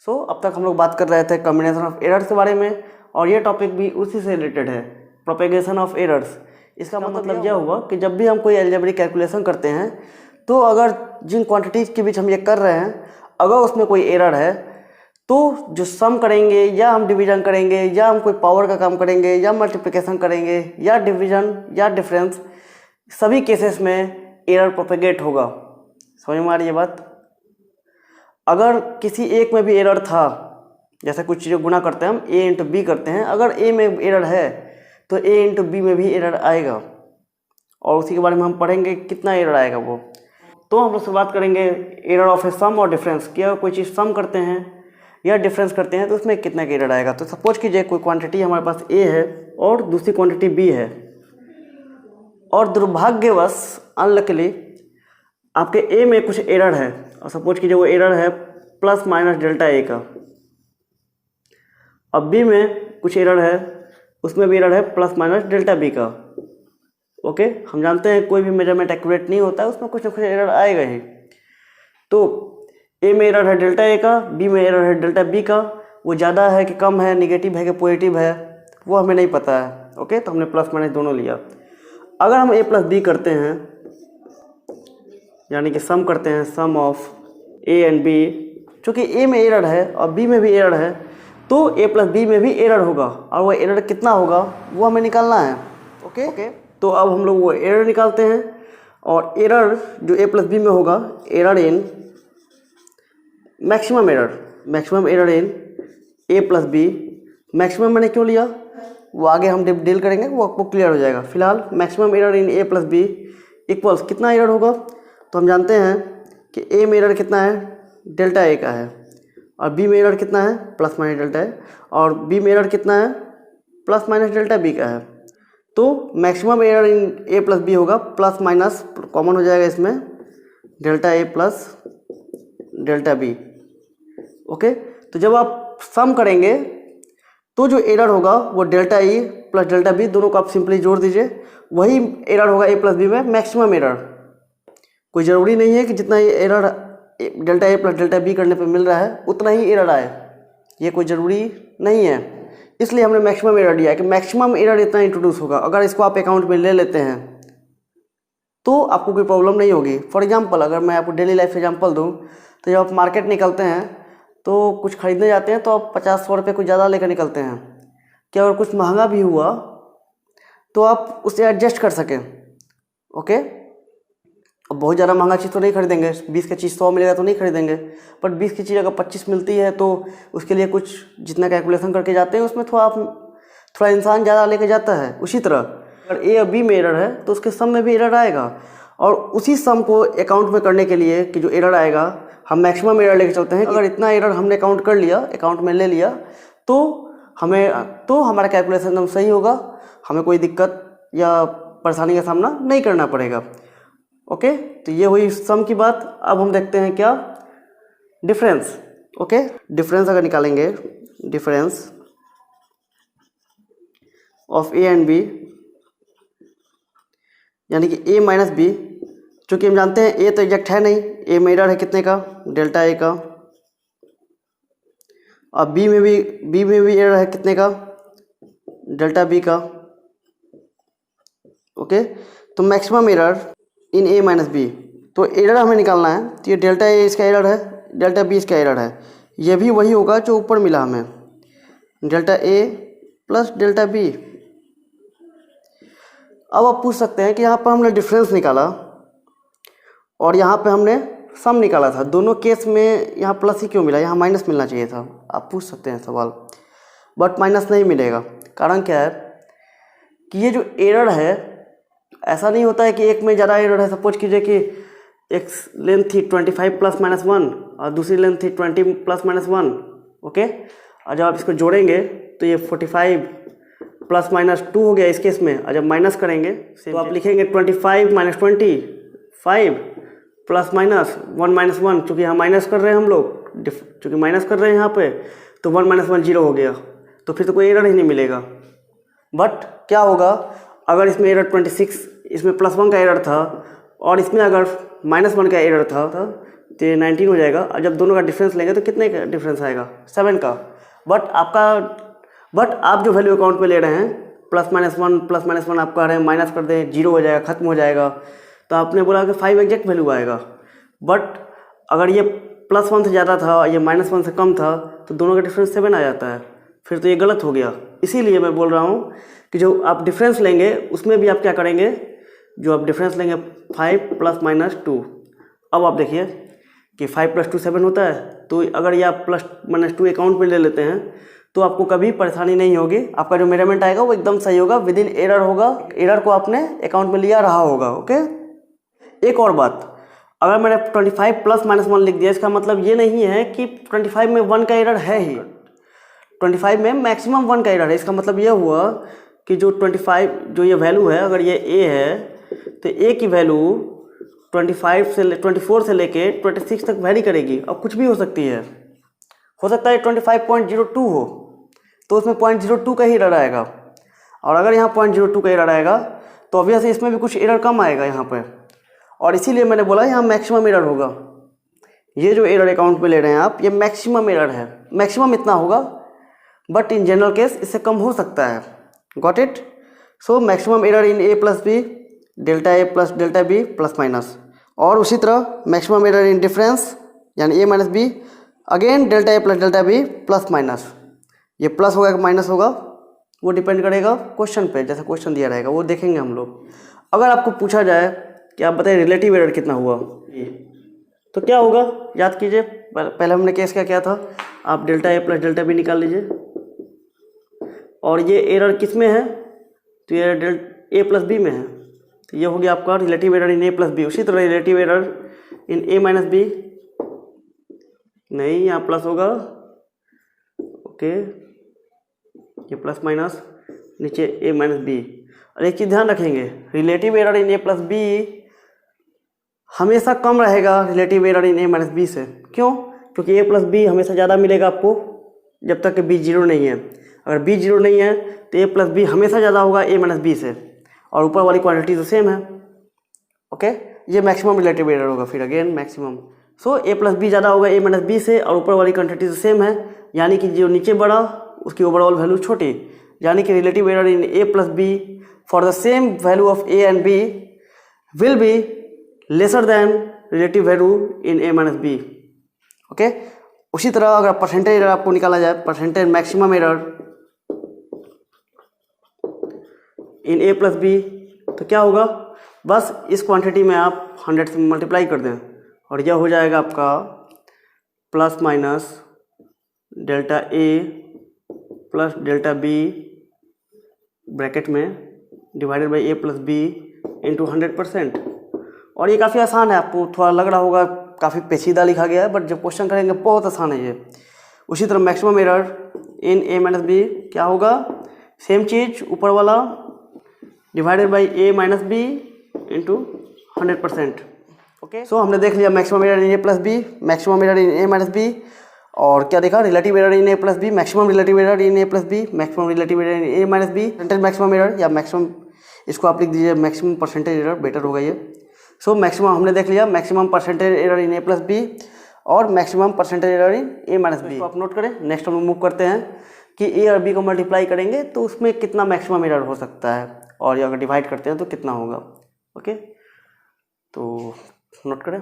अब तक हम लोग बात कर रहे थे कॉम्बिनेशन ऑफ एरर्स के बारे में, और ये टॉपिक भी उसी से रिलेटेड है, प्रोपेगेशन ऑफ एरर्स। इसका मतलब यह हुआ कि जब भी हम कोई अलजेब्रिक कैलकुलेशन करते हैं तो अगर जिन क्वांटिटीज़ के बीच हम ये कर रहे हैं अगर उसमें कोई एरर है तो जो सम करेंगे या हम डिवीजन करेंगे या हम कोई पावर का काम करेंगे या मल्टीप्लिकेशन करेंगे या डिवीजन या डिफरेंस, सभी केसेस में एरर प्रोपेगेट होगा। समझ में आ रही है बात? अगर किसी एक में भी एरर था, जैसे कुछ चीज़ें गुना करते हैं हम a इंटू बी करते हैं, अगर a में एरर है तो a इंटू बी में भी एरर आएगा, और उसी के बारे में हम पढ़ेंगे कितना एरर आएगा वो। तो हम लोग शुरुआत करेंगे एरर ऑफ ए सम और डिफरेंस कि अगर कोई चीज़ सम करते हैं या डिफरेंस करते हैं तो उसमें कितना का एरर आएगा। तो सपोज कीजिए कोई क्वांटिटी हमारे पास a है और दूसरी क्वांटिटी b है, और दुर्भाग्यवश अनलकीली आपके a में कुछ एरर है, और सपोज कीजिए वो एरर है प्लस माइनस डेल्टा a का। अब b में कुछ एरर है, उसमें भी एरर है प्लस माइनस डेल्टा b का। ओके, हम जानते हैं कोई भी मेजरमेंट एक्यूरेट नहीं होता है, उसमें कुछ ना कुछ एरर आएगा ही। तो a में एरर है डेल्टा a का, b में एरर है डेल्टा b का। वो ज़्यादा है कि कम है, निगेटिव है कि पॉजिटिव है, वो हमें नहीं पता है। ओके, तो हमने प्लस माइनस दोनों लिया। अगर हम a प्लस b करते हैं, यानी कि सम करते हैं सम ऑफ a एंड b, चूँकि a में एरर है और b में भी एरर है तो a प्लस b में भी एरर होगा, और वो एरर कितना होगा वो हमें निकालना है। ओके, तो अब हम लोग वो एरर निकालते हैं, और एरर जो a प्लस b में होगा, error in maximum error in a plus b। Maximum मैंने क्यों लिया वो आगे हम डील करेंगे, वो आपको क्लियर हो जाएगा। फिलहाल maximum error in a plus b equals कितना एरर होगा, तो हम जानते हैं कि a में एरर कितना है, डेल्टा a का है, और b में एरर कितना है, प्लस माइनस डेल्टा है, और b में एरर कितना है, प्लस माइनस डेल्टा b का है। तो maximum error in a plus b होगा, प्लस माइनस कॉमन हो जाएगा इसमें, delta a plus delta b। Okay, तो जब आप सम करेंगे तो जो एरर होगा वो delta A plus delta B, दोनों को आप सिंपली जोड़ दीजिए, वही एरर होगा a प्लस बी में मैक्सिमम एरर। कोई ज़रूरी नहीं है कि जितना ये error delta A plus delta B करने पे मिल रहा है उतना ही एरर आए, ये कोई ज़रूरी नहीं है। इसलिए हमने मैक्सिमम एरर लिया है कि मैक्सिमम एरर इतना इंट्रोड्यूस होगा। अगर इसको आप अकाउंट में ले लेते हैं तो आपको कोई प्रॉब्लम नहीं होगी। फॉर एग्जांपल, अगर मैं आपको डेली लाइफ एग्जांपल दूं, तो जब आप मार्केट निकलते हैं तो कुछ खरीदने जाते हैं तो आप 50-100 रुपये कुछ ज़्यादा लेकर निकलते हैं कि अगर कुछ महंगा भी हुआ तो आप उसे एडजस्ट कर सकें। ओके, अब बहुत ज़्यादा महंगा चीज़ तो नहीं खरीदेंगे, 20 की चीज़ 100 मिलेगा तो नहीं खरीदेंगे, बट 20 की चीज़ अगर 25 मिलती है तो उसके लिए कुछ जितना कैलकुलेशन करके जाते हैं उसमें थोड़ा इंसान ज़्यादा लेके जाता है। उसी तरह अगर ए और बी में एरर है तो उसके सम में भी एरर आएगा, और उसी सम को अकाउंट में करने के लिए कि जो एरर आएगा हम मैक्सिमम एरर लेके चलते हैं। अगर इतना एरर हमने काउंट कर लिया, अकाउंट में ले लिया, तो हमारा कैलकुलेशन एकदम सही होगा, हमें कोई दिक्कत या परेशानी का सामना नहीं करना पड़ेगा। ओके, तो ये हुई सम की बात। अब हम देखते हैं क्या, डिफरेंस। ओके, डिफरेंस अगर निकालेंगे, difference of a and b, यानी कि a माइनस बी, चूँकि हम जानते हैं a तो एग्जैक्ट है नहीं, a में एरर है कितने का, डेल्टा a का, और b में भी एरर है कितने का, डेल्टा b का। ओके, तो maximum error in a minus b, तो एरर हमें निकालना है, तो ये डेल्टा a इसका एरर है, डेल्टा b इसका एरर है, ये भी वही होगा जो ऊपर मिला हमें, delta a plus delta b। अब आप पूछ सकते हैं कि यहाँ पर हमने डिफरेंस निकाला और यहाँ पे हमने सम निकाला था, दोनों केस में यहाँ प्लस ही क्यों मिला, यहाँ माइनस मिलना चाहिए था। आप पूछ सकते हैं सवाल, बट माइनस नहीं मिलेगा। कारण क्या है कि ये जो एरर है, ऐसा नहीं होता है कि एक में ज़्यादा एरर है। सपोज कीजिए कि एक लेंथ थी 25 प्लस माइनस 1 और दूसरी लेंथ थी 20 प्लस माइनस 1। ओके, और जब आप इसको जोड़ेंगे तो ये 45 प्लस माइनस 2 हो गया इस केस में, और जब माइनस करेंगे तो आप लिखेंगे 25 माइनस 25 प्लस माइनस 1 माइनस 1। चूँकि यहाँ माइनस कर रहे हैं हम लोग, चूँकि माइनस कर रहे हैं यहाँ पे, तो 1 माइनस 1 0 हो गया, तो फिर तो कोई एरर ही नहीं मिलेगा। बट क्या होगा अगर इसमें एरर 26, इसमें +1 का एरर था और इसमें अगर -1 का एरर था, तो ये 19 हो जाएगा। और जब दोनों का डिफरेंस लेंगे तो कितने का डिफरेंस आएगा? 7 का। बट आप जो वैल्यू अकाउंट में ले रहे हैं प्लस माइनस वन आप कह रहे हैं माइनस कर दें, 0 हो जाएगा, ख़त्म हो जाएगा। तो आपने बोला कि 5 एग्जैक्ट वैल्यू आएगा। बट अगर ये +1 से ज़्यादा था, ये -1 से कम था, तो दोनों का डिफरेंस 7 आ जाता है। फिर तो ये गलत हो गया। इसीलिए मैं बोल रहा हूँ कि जो आप डिफरेंस लेंगे उसमें भी आप क्या करेंगे, जो आप डिफरेंस लेंगे 5 ± 2। अब आप देखिए कि 5 + 2 7 होता है। तो अगर ये आप +-2 अकाउंट में ले लेते हैं तो आपको कभी परेशानी नहीं होगी। आपका जो मेजरमेंट आएगा वो एकदम सही होगा, विदिन एरर होगा। एरर को आपने अकाउंट में लिया रहा होगा। ओके। एक और बात, अगर मैंने 25 ± 1 लिख दिया, इसका मतलब ये नहीं है कि 25 में 1 का एरर है ही। 25 में मैक्सिमम 1 का एरर है। इसका मतलब ये हुआ कि जो 25 जो ये वैल्यू है, अगर ये a है तो a की वैल्यू 24 से लेके 26 तक वैरी करेगी। अब कुछ भी हो सकती है, हो सकता है 25.02 हो तो उसमें 0.02 का ही एरर आएगा। और अगर यहाँ 0.02 का एरर आएगा तो ऑब्वियसली इसमें भी कुछ एरर कम आएगा यहाँ पे। और इसीलिए मैंने बोला यहाँ मैक्सिमम एरर होगा। ये जो एरर अकाउंट में ले रहे हैं आप, ये मैक्सिमम एरर है। मैक्सिमम इतना होगा, बट इन जनरल केस इससे कम हो सकता है। Got it? So maximum error in a + b, Δa + Δb ±। और उसी तरह मैक्सिमम एरर इन डिफरेंस यानी a - b, again Δa + Δb ±। ये प्लस होगा कि माइनस होगा वो डिपेंड करेगा क्वेश्चन पे, जैसा क्वेश्चन दिया रहेगा वो देखेंगे हम लोग। अगर आपको पूछा जाए कि आप बताइए रिलेटिव एरर कितना हुआ, तो क्या होगा? याद कीजिए, पहले हमने केस क्या किया था। आप Δa + Δb निकाल लीजिए। और ये एरर किस में है? तो ये a + b में है। तो ये हो गया आपका relative error in a + b। उसी तरह relative error in a - b, नहीं यहाँ प्लस होगा। ओके, ये प्लस माइनस नीचे a - b। और एक चीज़ ध्यान रखेंगे, relative error in a + b हमेशा कम रहेगा relative error in a - b से। क्यों? क्योंकि a + b हमेशा ज़्यादा मिलेगा आपको जब तक कि b 0 नहीं है। अगर b 0 नहीं है तो a + b हमेशा ज़्यादा होगा a - b से, और ऊपर वाली क्वांटिटी तो सेम है। ओके, ये मैक्सिमम रिलेटिव एरर होगा। फिर again maximum, so a + b ज़्यादा होगा a - b से, और ऊपर वाली क्वांटिटी तो सेम है, यानी कि जो नीचे बड़ा उसकी ओवरऑल वैल्यू छोटी। यानी कि relative error in a + b for the same value of a and b will be lesser than relative value in a - b। Okay. उसी तरह अगर परसेंटेज एरर आपको निकाला जाए, percentage maximum error in a + b, तो क्या होगा? बस इस क्वांटिटी में आप 100 से मल्टीप्लाई कर दें और यह हो जाएगा आपका ± Δa + Δb ब्रैकेट में divided by a + b into 100%। और ये काफ़ी आसान है। आपको थोड़ा लग रहा होगा काफ़ी पेचीदा लिखा गया है, बट जब क्वेश्चन करेंगे बहुत आसान है ये। उसी तरह maximum error in a - b क्या होगा? सेम चीज़, ऊपर वाला divided by a - b into 100%। Okay, so हमने देख लिया maximum error in a + b, maximum error in a - b, और क्या देखा? Relative error in a + b, maximum relative error in a + b, maximum relative error in a - b, percentage maximum error या maximum, इसको आप लिख दीजिए maximum percentage error, better होगा ये। सो मैक्सिमम हमने देख लिया, maximum percentage error in a + b और maximum percentage error in a - b। इसको आप नोट करें। नेक्स्ट हम मूव करते हैं कि a और b को मल्टीप्लाई करेंगे तो उसमें कितना मैक्सिमम एरर हो सकता है, और अगर डिवाइड करते हैं तो कितना होगा। ओके, तो नोट करें।